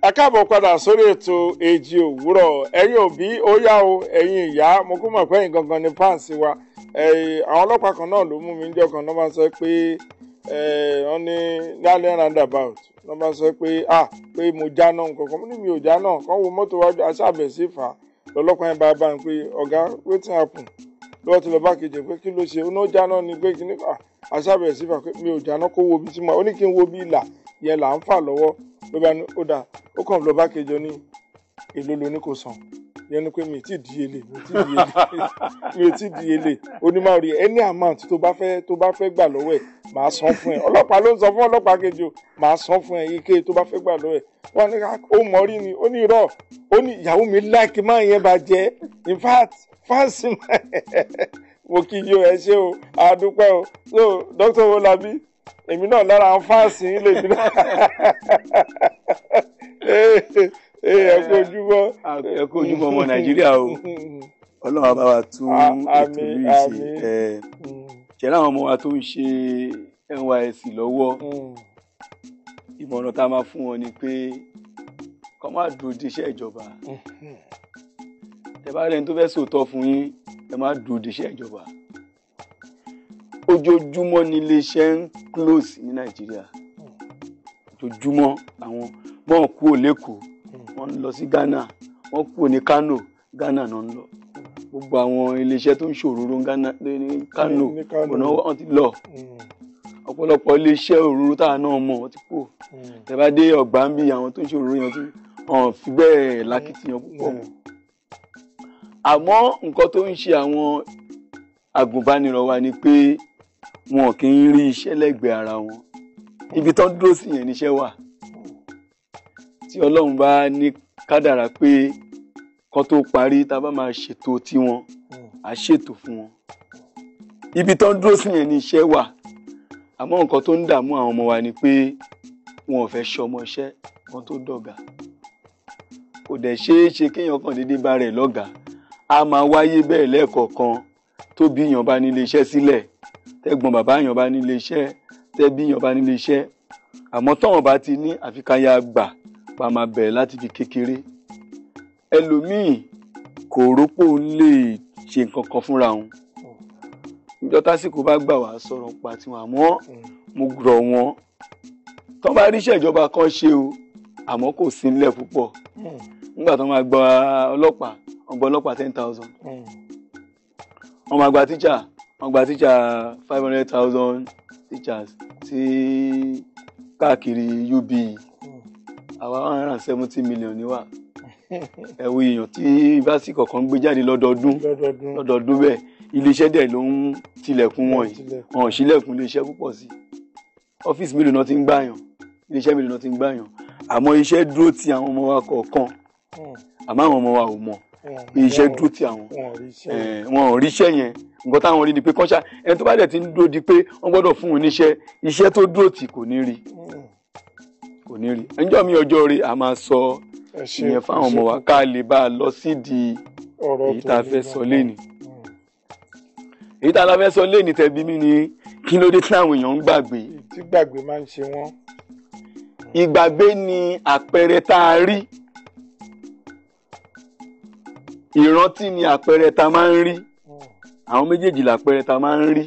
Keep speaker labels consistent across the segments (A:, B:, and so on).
A: ẹ káàbọ̀ padà sórí ètò Èjì Òwúrọ̀. Ẹ̀yin òbí ó yá o, ẹ̀yin ìyá mo kú mọ̀ pé ẹ̀yin gangan ni fáǹsì wa. Àwọn ọlọ́pàá kan náà ló mú mi níjọ́ kan náà bá sọ pé wọ́n ní lálẹ́ roundabout náà bá sọ pé pé mo já náà nǹkan kan mo ní mi ò já náà kàn wo mọ́tò wájú aṣáàbẹ̀ sí fà á lọ́lọ́pàá yẹn bá ń pé ọ̀gá wetin happen lọ́wọ́ tí lọ bá kejì pé kí ló ṣe ó náà já náà ni pé kí ní aṣáàbẹ̀ sí fà pé mi ò já náà kó wo bí tí mo ó ní kí n wo bí ìlà yẹn là ń fà lọ́wọ́ ló bá ní ó dà ó kàn lọ bá kejì ní èlò lóní kò sàn yẹn ni pé mi ò tí ì díyelé onímọ̀ rí any amount tó bá fẹ́ gbà lọ́wọ́ ẹ̀ màá san fún ẹ ọlọ́pàá ló ń sọ fún ọlọ́pàá kejì o màá san fún ẹ ike tó bá fẹ́ gbà lọ́wọ́ ẹ̀ wọ́n ní ó mọ̀ rí ni ó ní irọ́ ó ní ìyàwó mi láìkí máa yẹn bá jẹ́ in fact fáǹsì mo kí yín o ẹ ṣé o àdúpẹ́ o so Dr. Owólabí èmi náà lára àwọn fáǹsì yín lè dúró ẹ kú ojúmọ́
B: ọmọ Nàìjíríà o Ọlọ́run bá wa tún ètò yìí ṣe ṣẹlẹ àwọn ọmọ wa tó ń ṣe NYSC lọ́wọ́ ìmọ̀ràn tá a máa fún wọn ni pé kó má dúró de iṣẹ́ ìjọba ẹ bá rẹni tó fẹ́ sòótọ́ fún yín ẹ má dúró de iṣẹ́ ìjọba ojoojúmọ́ ni iléeṣẹ́ ń close ní Nàìjíríà ojoojúmọ́ àwọn wọ́n kúrò l'Ékòó wọ́n ń lọ sí Ghana wọ́n kúrò ní Kano Ghana náà ń lọ gbogbo àwọn iléeṣẹ́ tó ń ṣòróró ní Kano ọ̀nà wọn ti lọ ọ̀pọ̀lọpọ̀ iléeṣẹ́ òróró táwọn náà mọ̀ wọ́n ti kú tẹ̀bá dé ọ̀gbà ń bí àwọn tó ń ṣòróró yẹn tí wọ́n fi bẹ́ẹ̀ lákìtìyàn púpọ̀ mọ́ àmọ́ nǹkan tó ń ṣe àwọn agùnbánirọ̀ wa ni pé wọn kì í rí iṣẹ́ lẹ́gbẹ̀ẹ́ ara wọn ibi tán dúró sí yẹn níṣẹ́ wà tí Ọlọ́run bá ní kádàrá pé kan tó parí tá a bá máa ṣètò tiwọn à ṣètò fún wọn ibi tán dúró sí yẹn ní iṣẹ́ wà àmọ́ nǹkan tó ń dààmú àwọn ọmọ wa ni pé wọn ò fẹ́ ṣọmọ iṣẹ́ kan tó dọ̀gà kò dẹ̀ ṣeé ṣe kéèyàn kàn déédéé bá rẹ̀ lọ́gàá a máa wáyé bẹ́ẹ̀ lẹ́ẹ̀kọ̀ọ̀kan tó bí èèyàn bá nílé iṣẹ́ sílẹ̀ tẹ́gbọ́n bàbá èèyàn bá nílé iṣẹ́ tẹ́bí èèyàn bá nílé iṣẹ́ àmọ́ tọ́wọ́n bá ti ní àfikáyà gbà pa máa bẹ̀rẹ̀ láti fi kékeré ẹlòmíì kò rópò lè ṣe nǹkan kan fúnra òun níjọ́ tásìkò bá gbà wá sọ̀rọ̀ pa tiwọn àmọ́ mo rọ̀ wọ́n tó bá ríṣẹ́ ìjọba kan ṣe o àmọ́ kò sí nílẹ̀ púpọ̀ nígbà tó máa gba ọlọ́pàá ọgbà ọlọ́pàá 10,000 wọ́n máa gba tíṣà wọ́n gba tíṣà 500,000 teachers sí káàkiri UBE àwa 170 million ni wà ẹ̀wù èèyàn tí báṣì kọ̀ọ̀kan gbé jáde lọ́dọọdún bẹ́ẹ̀ iléeṣẹ́ dẹ̀ ló ń tilẹ̀kùn wọ̀nyí wọn ò sílẹ̀kùn iléeṣẹ́ púpọ̀ sí ọ́fíìsì mélòó náà ti ń gbàyàn iléeṣẹ́ mélòó náà ti ń gbàyàn àmọ́ iṣẹ́ dúró ti àwọn ọmọ wa kọ̀ọ̀kan àmọ́ àwọn ọmọ wa ò mọ̀ iṣẹ́ dúró ti àwọn wọn ò ríṣẹ́ yẹn nǹkan táwọn rí ni pé kọ́ńṣá ẹni tó bá dẹ̀ ti ń dúró di pé wọ́n gbọ́dọ̀ fún un níṣẹ́ iṣẹ́ tó dúró tì kò ní rí ẹjọ́ mi ọjọ́ rí a máa sọ ìyẹn fáwọn ọmọ wa ká lè bá a lọ sídìí èyí tá a fẹ́ sọ lénìí èyí tá a fẹ́ sọ lénìí tẹ̀bí mi ni kí ló dé tí àwọn èèyàn ń gbàgbé
A: tí gbàgbé máa ń ṣe wọ́n
B: ìgbàgbé ni àpẹẹrẹ tá a rí ìrántí ni àpẹẹrẹ tá a máa ń rí àwọn méjèèjì làpẹẹrẹ tá a máa ń rí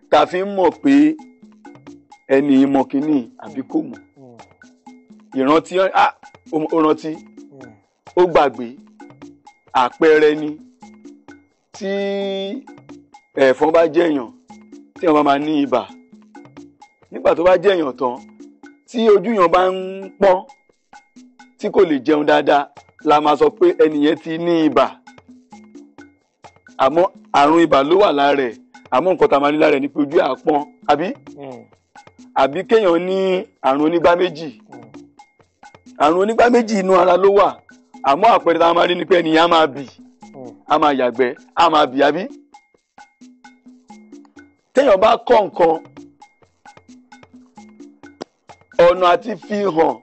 B: tá a fi ń mọ̀ pé ẹni mọ̀ kíní àbí kò mọ̀ ìrántí ó rántí ó gbàgbé àpẹẹrẹ ni tí ẹ̀fọn bá jẹ̀yàn tí wọ́n bá máa ní ibà nígbà tó bá jẹ̀yàn tán tí ojú yàn bá ń pọ́n tí kò lè jẹun dáadáa la máa sọ pé ẹnìyẹn ti ní ibà àmọ́ àrùn ibà ló wà lára ẹ̀ àmọ́ nǹkan tá a máa ní lára ẹ̀ ni pé ojú àpọ́n àbí kéèyàn ní àrùn onígbá méjì àrùn onígbá méjì inú ara ló wà àmọ́ àpẹẹrẹ tá a máa rí ni pé ẹnìyàn á máa bì á máa yàgbẹ́ á máa bì àbí téèyàn bá kọ́ nǹkan ọ̀nà àti fi hàn